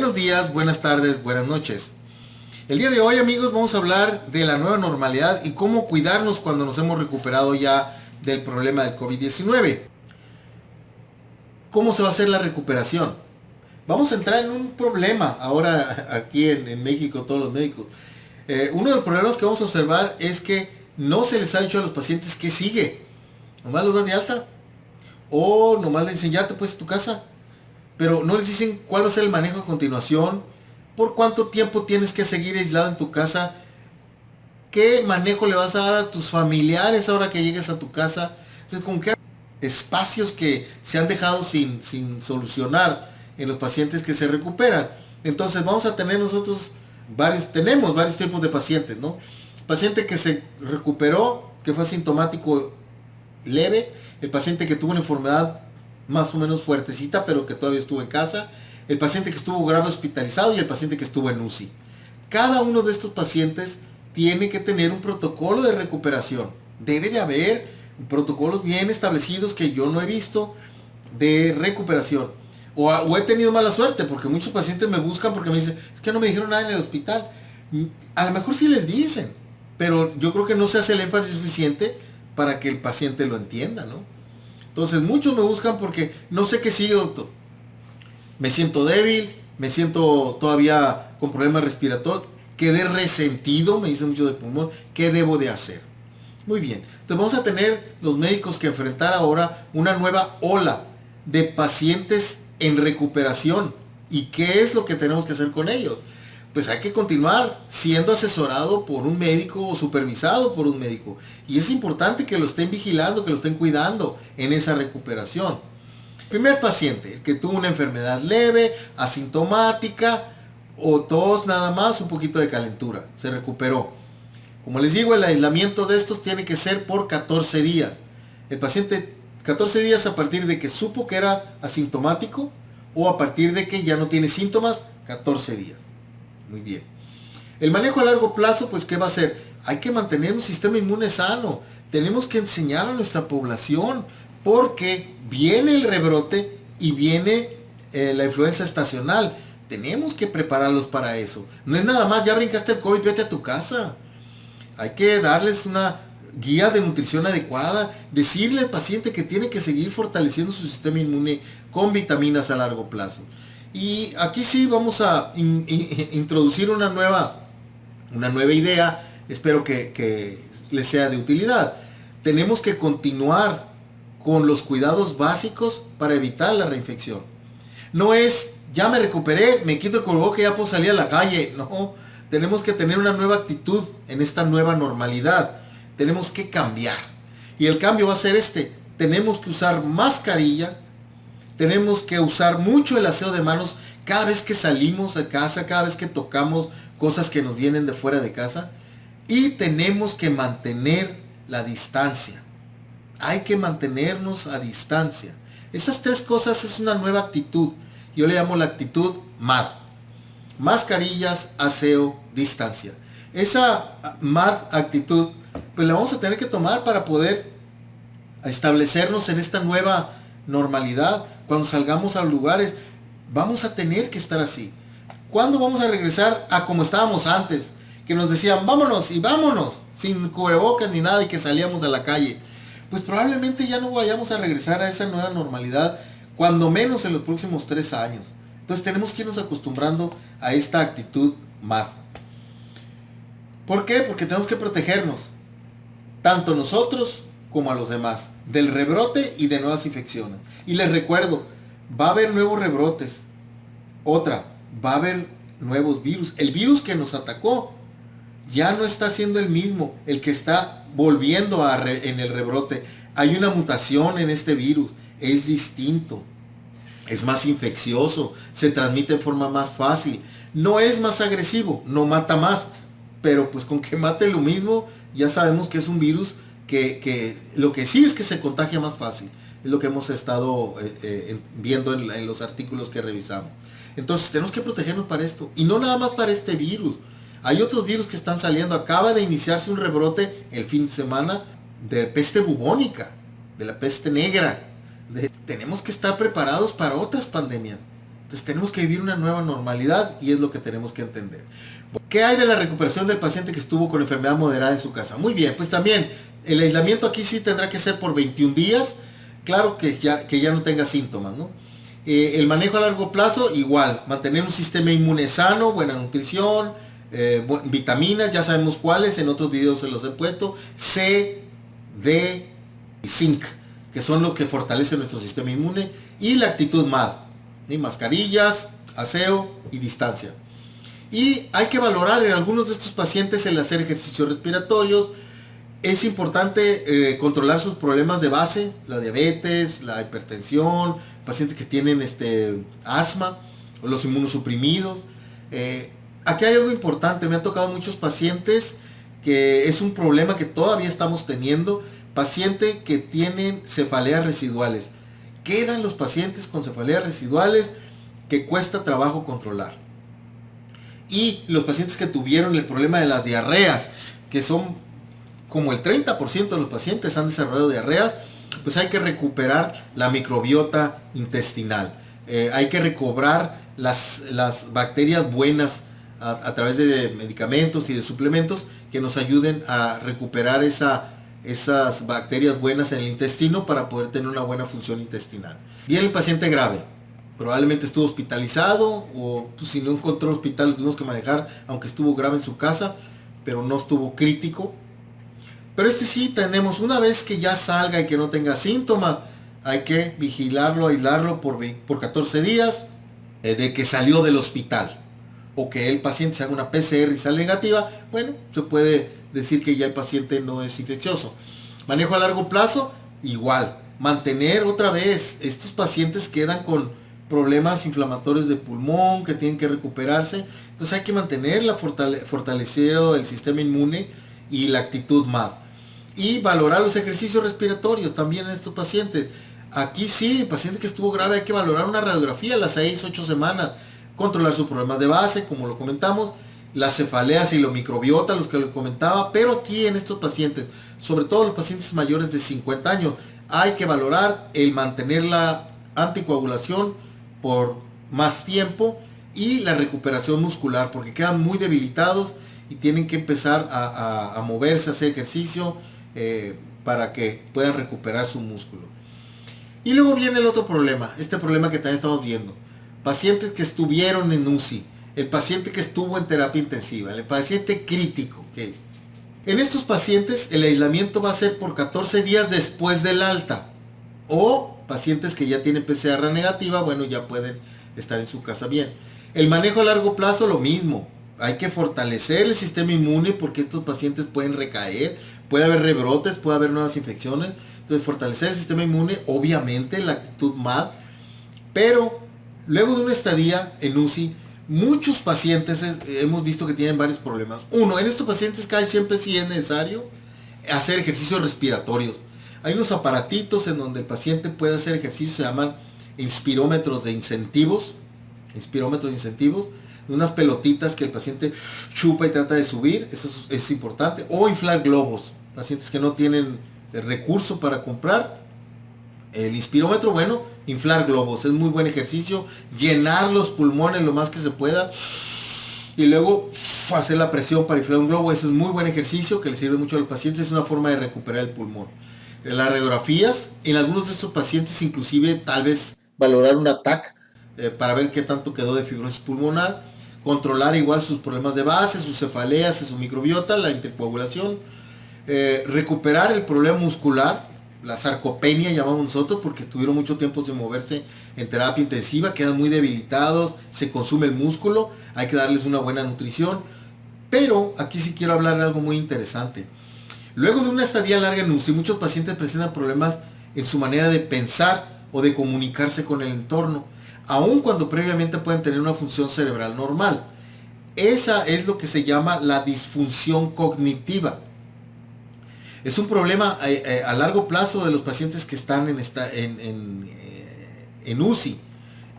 Buenos días, buenas tardes, buenas noches. El día de hoy, amigos, vamos a hablar de la nueva normalidad y cómo cuidarnos cuando nos hemos recuperado ya del problema del COVID-19. ¿Cómo se va a hacer la recuperación? Vamos a entrar en un problema ahora aquí en México, todos los médicos. Uno de los problemas que vamos a observar es que no se les ha dicho a los pacientes qué sigue. Nomás los dan de alta. O nomás les dicen, ya te puedes a tu casa. Pero no les dicen cuál va a ser el manejo a continuación, por cuánto tiempo tienes que seguir aislado en tu casa, qué manejo le vas a dar a tus familiares ahora que llegues a tu casa. Entonces, como que hay espacios que se han dejado sin solucionar en los pacientes que se recuperan. Entonces vamos a tener nosotros tenemos varios tipos de pacientes, ¿no? Paciente que se recuperó, que fue asintomático leve, el paciente que tuvo una enfermedad más o menos fuertecita, pero que todavía estuvo en casa, el paciente que estuvo grave hospitalizado y el paciente que estuvo en UCI. Cada uno de estos pacientes tiene que tener un protocolo de recuperación. Debe de haber protocolos bien establecidos que yo no he visto de recuperación. O he tenido mala suerte, porque muchos pacientes me buscan porque me dicen, es que no me dijeron nada en el hospital. A lo mejor sí les dicen, pero yo creo que no se hace el énfasis suficiente para que el paciente lo entienda, ¿no? Entonces muchos me buscan porque no sé qué sigue, doctor. Me siento débil, me siento todavía con problemas respiratorios, quedé resentido, me dicen mucho del pulmón, ¿qué debo de hacer? Muy bien, entonces vamos a tener los médicos que enfrentar ahora una nueva ola de pacientes en recuperación. ¿Y qué es lo que tenemos que hacer con ellos? Pues hay que continuar siendo asesorado por un médico o supervisado por un médico. Y es importante que lo estén vigilando, que lo estén cuidando en esa recuperación. Primer paciente, el que tuvo una enfermedad leve, asintomática, o tos nada más, un poquito de calentura, se recuperó. Como les digo, el aislamiento de estos tiene que ser por 14 días. El paciente, 14 días a partir de que supo que era asintomático o a partir de que ya no tiene síntomas, 14 días. Muy bien. El manejo a largo plazo, pues ¿qué va a hacer? Hay que mantener un sistema inmune sano. Tenemos que enseñar a nuestra población porque viene el rebrote y viene la influenza estacional. Tenemos que prepararlos para eso. No es nada más, ya brincaste el COVID, vete a tu casa. Hay que darles una guía de nutrición adecuada, decirle al paciente que tiene que seguir fortaleciendo su sistema inmune con vitaminas a largo plazo. Y aquí sí vamos a introducir una nueva idea, espero que les sea de utilidad. Tenemos que continuar con los cuidados básicos para evitar la reinfección. No es, ya me recuperé, me quito el cubrebocas y ya puedo salir a la calle. No, tenemos que tener una nueva actitud en esta nueva normalidad. Tenemos que cambiar. Y el cambio va a ser tenemos que usar mascarilla. Tenemos que usar mucho el aseo de manos cada vez que salimos de casa, cada vez que tocamos cosas que nos vienen de fuera de casa. Y tenemos que mantener la distancia. Hay que mantenernos a distancia. Esas tres cosas es una nueva actitud. Yo le llamo la actitud MAD. Mascarillas, aseo, distancia. Esa MAD actitud, pues la vamos a tener que tomar para poder establecernos en esta nueva normalidad. Cuando salgamos a los lugares, vamos a tener que estar así. ¿Cuándo vamos a regresar a como estábamos antes? Que nos decían, vámonos y vámonos, sin cubrebocas ni nada y que salíamos a la calle. Pues probablemente ya no vayamos a regresar a esa nueva normalidad, cuando menos en los próximos 3 años. Entonces tenemos que irnos acostumbrando a esta actitud MAD. ¿Por qué? Porque tenemos que protegernos, tanto nosotros como a los demás, del rebrote y de nuevas infecciones. Y les recuerdo, va a haber nuevos rebrotes. Va a haber nuevos virus. El virus que nos atacó ya no está siendo el mismo, el que está volviendo en el rebrote. Hay una mutación en este virus, es distinto, es más infeccioso, se transmite en forma más fácil, no es más agresivo, no mata más, pero pues con que mate lo mismo, ya sabemos que es un virus que lo que sí es que se contagia más fácil. Es lo que hemos estado viendo en los artículos que revisamos. Entonces tenemos que protegernos para esto. Y no nada más para este virus. Hay otros virus que están saliendo. Acaba de iniciarse un rebrote el fin de semana de peste bubónica, de la peste negra. Tenemos que estar preparados para otras pandemias. Entonces tenemos que vivir una nueva normalidad y es lo que tenemos que entender. ¿Qué hay de la recuperación del paciente que estuvo con enfermedad moderada en su casa? Muy bien, pues también el aislamiento aquí sí tendrá que ser por 21 días. Claro que ya no tenga síntomas, ¿no? El manejo a largo plazo, igual, mantener un sistema inmune sano, buena nutrición, vitaminas, ya sabemos cuáles, en otros videos se los he puesto, C, D y zinc, que son lo que fortalece nuestro sistema inmune, y la actitud MAD, ¿sí? Mascarillas, aseo y distancia. Y hay que valorar en algunos de estos pacientes el hacer ejercicios respiratorios. Es importante controlar sus problemas de base, la diabetes, la hipertensión, pacientes que tienen asma, o los inmunosuprimidos. Aquí hay algo importante, me han tocado muchos pacientes que es un problema que todavía estamos teniendo, pacientes que tienen cefaleas residuales. Quedan los pacientes con cefaleas residuales que cuesta trabajo controlar. Y los pacientes que tuvieron el problema de las diarreas, que son como el 30% de los pacientes han desarrollado diarreas, pues hay que recuperar la microbiota intestinal. Hay que recobrar las bacterias buenas a través de medicamentos y de suplementos que nos ayuden a recuperar esas bacterias buenas en el intestino para poder tener una buena función intestinal. Viene el paciente grave. Probablemente estuvo hospitalizado o pues, si no encontró hospital lo tuvimos que manejar, aunque estuvo grave en su casa, pero no estuvo crítico. Pero sí tenemos, una vez que ya salga y que no tenga síntomas, hay que vigilarlo, aislarlo por 14 días de que salió del hospital. O que el paciente se haga una PCR y sale negativa, bueno, se puede decir que ya el paciente no es infeccioso. Manejo a largo plazo, igual. Mantener otra vez, estos pacientes quedan con problemas inflamatorios de pulmón que tienen que recuperarse. Entonces hay que mantener fortalecer el sistema inmune y la actitud MAD. Y valorar los ejercicios respiratorios también en estos pacientes. Aquí sí, el paciente que estuvo grave hay que valorar una radiografía a las 6-8 semanas. Controlar sus problemas de base, como lo comentamos. Las cefaleas y la microbiota, los que lo comentaba. Pero aquí en estos pacientes, sobre todo los pacientes mayores de 50 años, hay que valorar el mantener la anticoagulación por más tiempo y la recuperación muscular, porque quedan muy debilitados y tienen que empezar a moverse, a hacer ejercicio para que puedan recuperar su músculo. Y luego viene el otro problema, este problema que también estamos viendo. Pacientes que estuvieron en UCI, el paciente que estuvo en terapia intensiva, el paciente crítico. ¿Okay? En estos pacientes el aislamiento va a ser por 14 días después del alta. O pacientes que ya tienen PCR negativa, bueno, ya pueden estar en su casa bien. El manejo a largo plazo, lo mismo. Hay que fortalecer el sistema inmune porque estos pacientes pueden recaer, puede haber rebrotes, puede haber nuevas infecciones. Entonces, fortalecer el sistema inmune, obviamente, la actitud MAD. Pero, luego de una estadía en UCI, muchos pacientes hemos visto que tienen varios problemas. Uno, en estos pacientes casi siempre sí es necesario hacer ejercicios respiratorios. Hay unos aparatitos en donde el paciente puede hacer ejercicios, se llaman inspirómetros de incentivos, unas pelotitas que el paciente chupa y trata de subir, eso es importante, o inflar globos, pacientes que no tienen el recurso para comprar el inspirómetro, bueno, inflar globos, es muy buen ejercicio, llenar los pulmones lo más que se pueda, y luego hacer la presión para inflar un globo, eso es muy buen ejercicio que le sirve mucho al paciente, es una forma de recuperar el pulmón. Las radiografías, en algunos de estos pacientes inclusive tal vez valorar un ATAC para ver qué tanto quedó de fibrosis pulmonar, controlar igual sus problemas de base, sus cefaleas, su microbiota, la intercoagulación, recuperar el problema muscular, la sarcopenia llamamos nosotros, porque estuvieron mucho tiempo sin moverse en terapia intensiva, quedan muy debilitados, se consume el músculo, hay que darles una buena nutrición. Pero aquí sí quiero hablar de algo muy interesante. Luego de una estadía larga en UCI, muchos pacientes presentan problemas en su manera de pensar o de comunicarse con el entorno, aun cuando previamente pueden tener una función cerebral normal. Esa es lo que se llama la disfunción cognitiva. Es un problema a largo plazo de los pacientes que están en UCI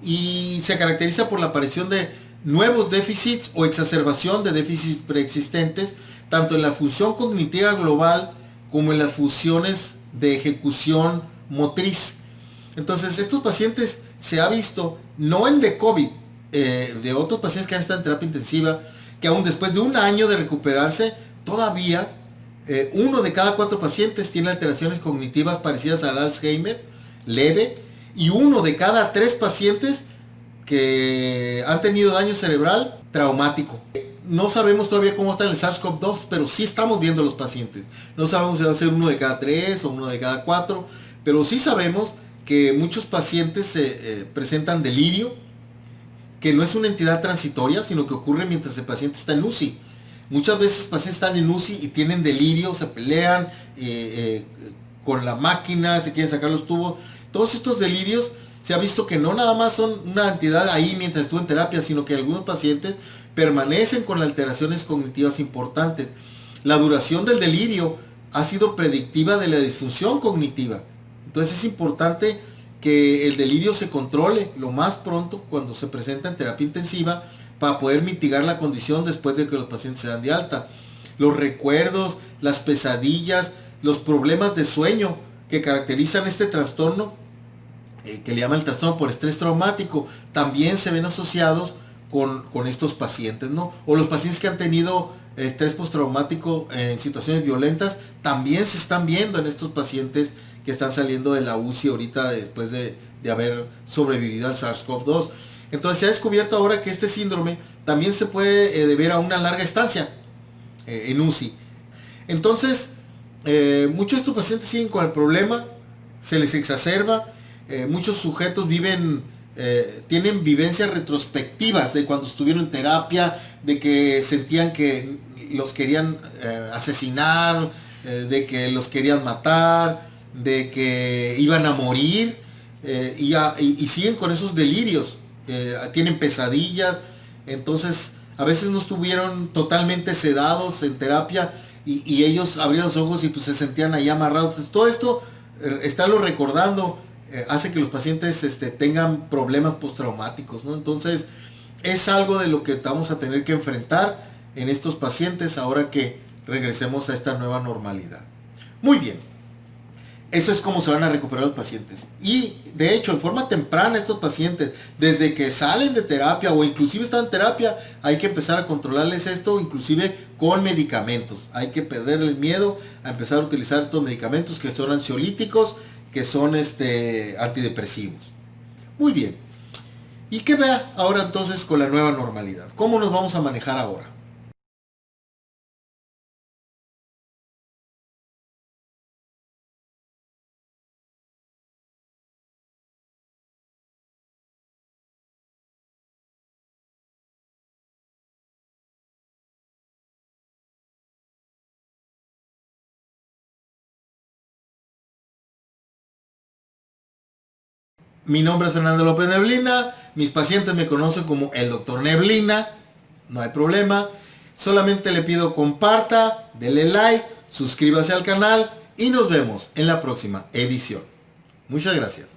y se caracteriza por la aparición de nuevos déficits o exacerbación de déficits preexistentes, tanto en la función cognitiva global como en las funciones de ejecución motriz. Entonces estos pacientes se ha visto, no en de COVID, de otros pacientes que han estado en terapia intensiva, que aún después de un año de recuperarse, todavía uno de cada 4 pacientes tiene alteraciones cognitivas parecidas al Alzheimer, leve, y uno de cada 3 pacientes que han tenido daño cerebral traumático. No sabemos todavía cómo está el SARS-CoV-2, pero sí estamos viendo los pacientes. No sabemos si va a ser uno de cada 3 o uno de cada 4, pero sí sabemos que muchos pacientes presentan delirio, que no es una entidad transitoria, sino que ocurre mientras el paciente está en UCI. Muchas veces los pacientes están en UCI y tienen delirio, se pelean con la máquina, se quieren sacar los tubos. Todos estos delirios se ha visto que no nada más son una entidad ahí mientras estuvo en terapia, sino que algunos pacientes permanecen con alteraciones cognitivas importantes. La duración del delirio ha sido predictiva de la disfunción cognitiva. Entonces es importante que el delirio se controle lo más pronto cuando se presenta en terapia intensiva para poder mitigar la condición después de que los pacientes se dan de alta. Los recuerdos, las pesadillas, los problemas de sueño que caracterizan este trastorno, que le llaman el trastorno por estrés traumático, también se ven asociados con estos pacientes, ¿no? O los pacientes que han tenido estrés postraumático en situaciones violentas, también se están viendo en estos pacientes que están saliendo de la UCI ahorita después de haber sobrevivido al SARS-CoV-2. Entonces se ha descubierto ahora que este síndrome también se puede deber a una larga estancia en UCI. Entonces, muchos de estos pacientes siguen con el problema, se les exacerba, muchos sujetos tienen vivencias retrospectivas de cuando estuvieron en terapia, de que sentían que los querían asesinar, de que los querían matar, de que iban a morir, y siguen con esos delirios, tienen pesadillas. Entonces a veces no estuvieron totalmente sedados en terapia y ellos abrían los ojos y pues se sentían ahí amarrados. Entonces, todo esto, estarlo recordando, hace que los pacientes tengan problemas postraumáticos, ¿no? Entonces es algo de lo que vamos a tener que enfrentar en estos pacientes ahora que regresemos a esta nueva normalidad. Muy bien, eso es como se van a recuperar los pacientes. Y de hecho, en forma temprana, estos pacientes, desde que salen de terapia o inclusive están en terapia, hay que empezar a controlarles esto, inclusive con medicamentos. Hay que perder el miedo a empezar a utilizar estos medicamentos que son ansiolíticos, que son antidepresivos. Muy bien. ¿Y qué vea ahora entonces con la nueva normalidad? ¿Cómo nos vamos a manejar ahora? Mi nombre es Fernando López Neblina, mis pacientes me conocen como el Dr. Neblina, no hay problema. Solamente le pido comparta, dele like, suscríbase al canal y nos vemos en la próxima edición. Muchas gracias.